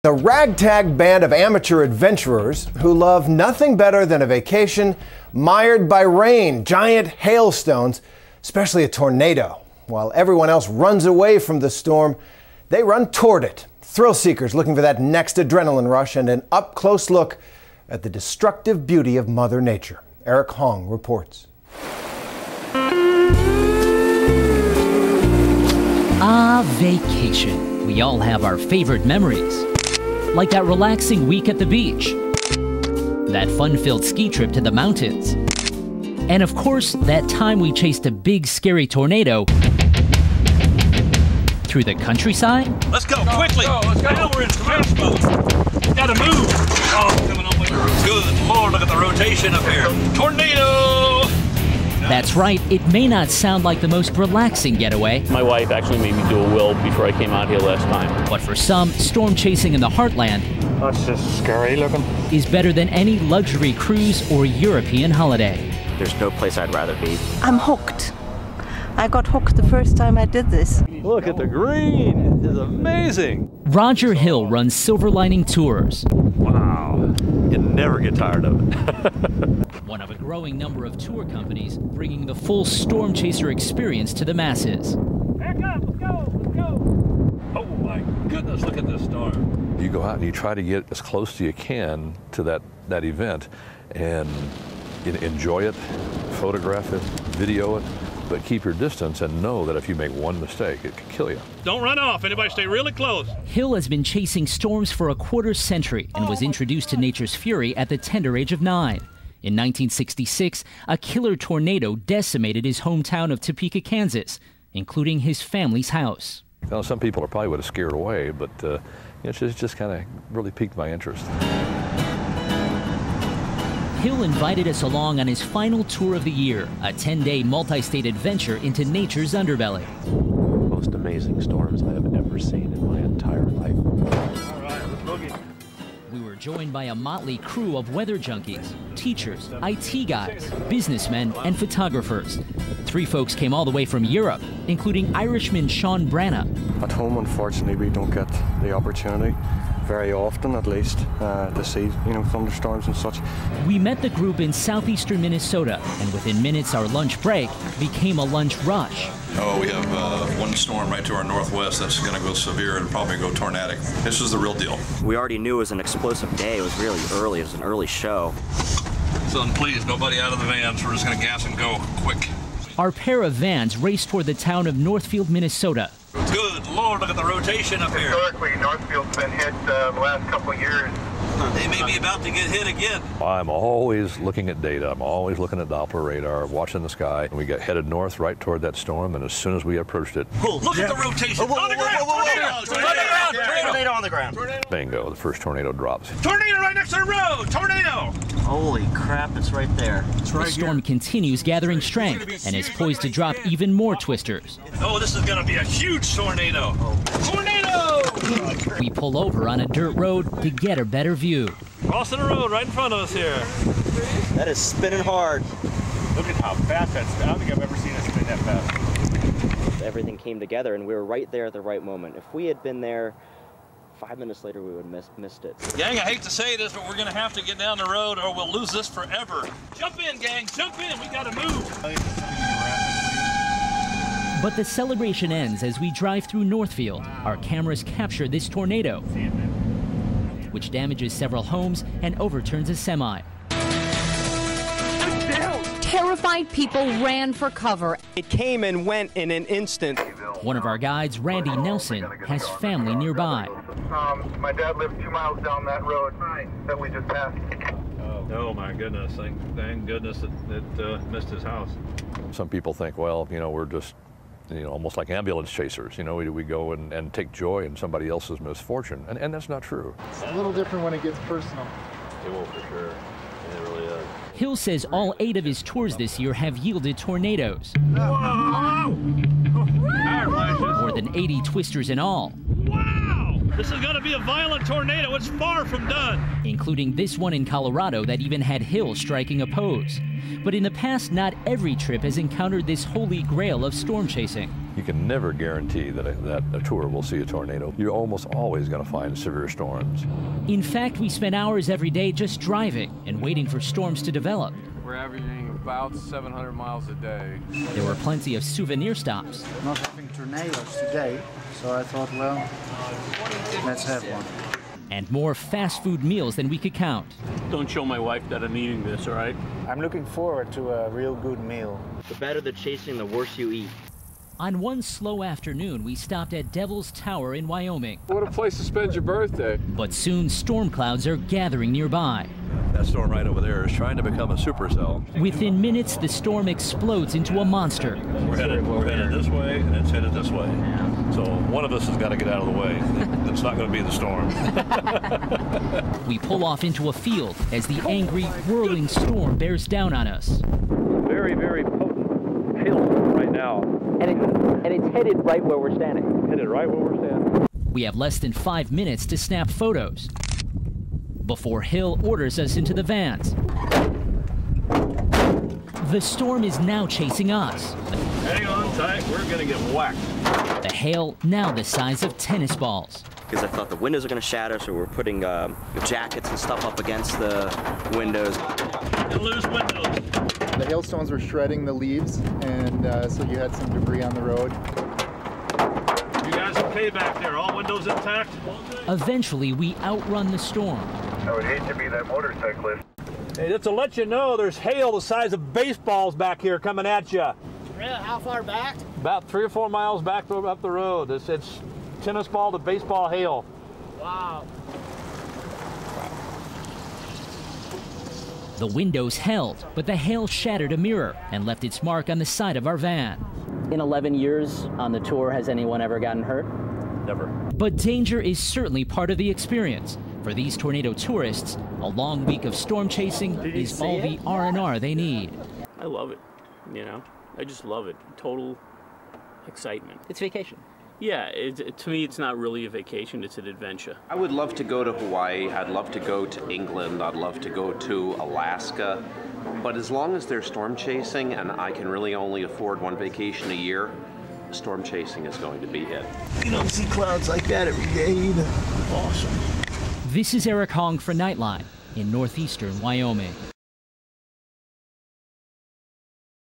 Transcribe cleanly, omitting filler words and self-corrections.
A ragtag band of amateur adventurers who love nothing better than a vacation mired by rain, giant hailstones, especially a tornado. While everyone else runs away from the storm, they run toward it. Thrill seekers looking for that next adrenaline rush and an up-close look at the destructive beauty of Mother Nature. Eric Hong reports. Ah, vacation. We all have our favorite memories. Like that relaxing week at the beach, that fun-filled ski trip to the mountains, and of course, that time we chased a big, scary tornado through the countryside. Let's go, quickly! Let's go. Now we're in smash mode. Gotta move! Oh, coming on with the good Lord, look at the rotation up here. Tornado! That's right, it may not sound like the most relaxing getaway. My wife actually made me do a will before I came out here last time. But for some, storm chasing in the heartland that's just scary looking. Is better than any luxury cruise or European holiday. There's no place I'd rather be. I'm hooked. I got hooked the first time I did this. Look at the green, it is amazing. Roger Hill runs Silver Lining Tours. Wow, you never get tired of it. One of a growing number of tour companies bringing the full storm chaser experience to the masses. Back up, let's go! Oh my goodness, look at this storm. You go out and you try to get as close as you can to that event and enjoy it, photograph it, video it, but keep your distance and know that if you make one mistake, it could kill you. Don't run off. Anybody stay really close. Hill has been chasing storms for a quarter-century and was introduced to nature's fury at the tender age of 9. In 1966, a killer tornado decimated his hometown of Topeka, Kansas, including his family's house. Now, some people are probably would have scared away, but it's just kind of really piqued my interest. Hill invited us along on his final tour of the year, a 10-day multi-state adventure into nature's underbelly. Most amazing storms I have ever seen in my entire life. All right, let's boogie. We were joined by a motley crew of weather junkies, teachers, IT guys, businessmen, and photographers. 3 folks came all the way from Europe, including Irishman Sean Branagh. At home, unfortunately, we don't get the opportunity, very often at least, to see, thunderstorms and such. We met the group in southeastern Minnesota, and within minutes our lunch break became a lunch rush. Oh, we have one storm right to our northwest that's going to go severe and probably go tornadic. This is the real deal. We already knew it was an explosive day. It was really early. It was an early show. Son, please, nobody out of the vans. We're just going to gas and go quick. Our pair of vans raced toward the town of Northfield, Minnesota. Good Lord, look at the rotation up here. Historically, Northfield's been hit the last couple of years. They may be about to get hit again. I'm always looking at data. I'm always looking at Doppler radar, watching the sky. We got headed north right toward that storm, and as soon as we approached it... Oh, look at the rotation. On the ground! Tornado on the ground! Bingo, the first tornado drops. Tornado right next to the road! Tornado! Holy crap, it's right there. It's right. The storm continues gathering strength and is poised to drop even more twisters. Oh, this is going to be a huge tornado. Tornado! We pull over on a dirt road to get a better view. Crossing the road right in front of us here. That is spinning hard. Look at how fast that's spinning. I don't think I've ever seen it spin that fast. Everything came together and we were right there at the right moment. If we had been there 5 minutes later, we would have missed it. Gang, I hate to say this, but we're going to have to get down the road or we'll lose this forever. Jump in, gang, jump in. We got to move. But the celebration ends as we drive through Northfield. Our cameras capture this tornado, which damages several homes and overturns a semi. Terrified people ran for cover. It came and went in an instant. One of our guides, Randy Nelson, has family nearby. My dad lives 2 miles down that road that we just passed. Oh my goodness, thank goodness it missed his house. Some people think, well, we're just, almost like ambulance chasers. We go and take joy in somebody else's misfortune, and that's not true. It's a little different when it gets personal. It will for sure. It really is. Hill says all 8 of his tours this year have yielded tornadoes. Whoa! More than 80 twisters in all. Wow! This is going to be a violent tornado. It's far from done. Including this one in Colorado that even had Hill striking a pose. But in the past, not every trip has encountered this holy grail of storm chasing. You can never guarantee that a tour will see a tornado. You're almost always going to find severe storms. In fact, we spent hours every day just driving and waiting for storms to develop. We're averaging about 700 miles a day. There were plenty of souvenir stops. Not having tornadoes today, so I thought, well, let's have one. And more fast food meals than we could count. Don't show my wife that I'm eating this, all right? I'm looking forward to a real good meal. The better the chasing, the worse you eat. On one slow afternoon, we stopped at Devil's Tower in Wyoming. What a place to spend your birthday. But soon storm clouds are gathering nearby. That storm right over there is trying to become a supercell. Within minutes, the storm explodes into a monster. We're headed this way, and it's headed this way. So one of us has got to get out of the way. It's not going to be the storm. We pull off into a field as the angry, whirling storm bears down on us. Very, very potent hailstorm right now. And it's headed right where we're standing. Headed right where we're standing. We have less than 5 minutes to snap photos before Hill orders us into the vans. The storm is now chasing us. Hang on tight, we're gonna get whacked. The hail now the size of tennis balls. Because I thought the windows are gonna shatter, so we're putting jackets and stuff up against the windows. And loose windows. The hailstones were shredding the leaves, and so you had some debris on the road. You guys okay back there? All windows intact? Eventually, we outrun the storm. I would hate to be that motorcyclist. Hey, just to let you know, there's hail the size of baseballs back here coming at you. Really? How far back? About 3 or 4 miles back up the road. It's tennis ball to baseball hail. Wow. The windows held, but the hail shattered a mirror and left its mark on the side of our van. In 11 years on the tour, has anyone ever gotten hurt? Never. But danger is certainly part of the experience. For these tornado tourists, a long week of storm chasing is all the R&R they need. I love it, you know. I just love it. Total excitement. It's vacation. Yeah, to me it's not really a vacation, it's an adventure. I would love to go to Hawaii, I'd love to go to England, I'd love to go to Alaska, but as long as they're storm chasing and I can really only afford one vacation a year, storm chasing is going to be it. You don't see clouds like that every day either. Awesome. This is Eric Hong for Nightline in northeastern Wyoming.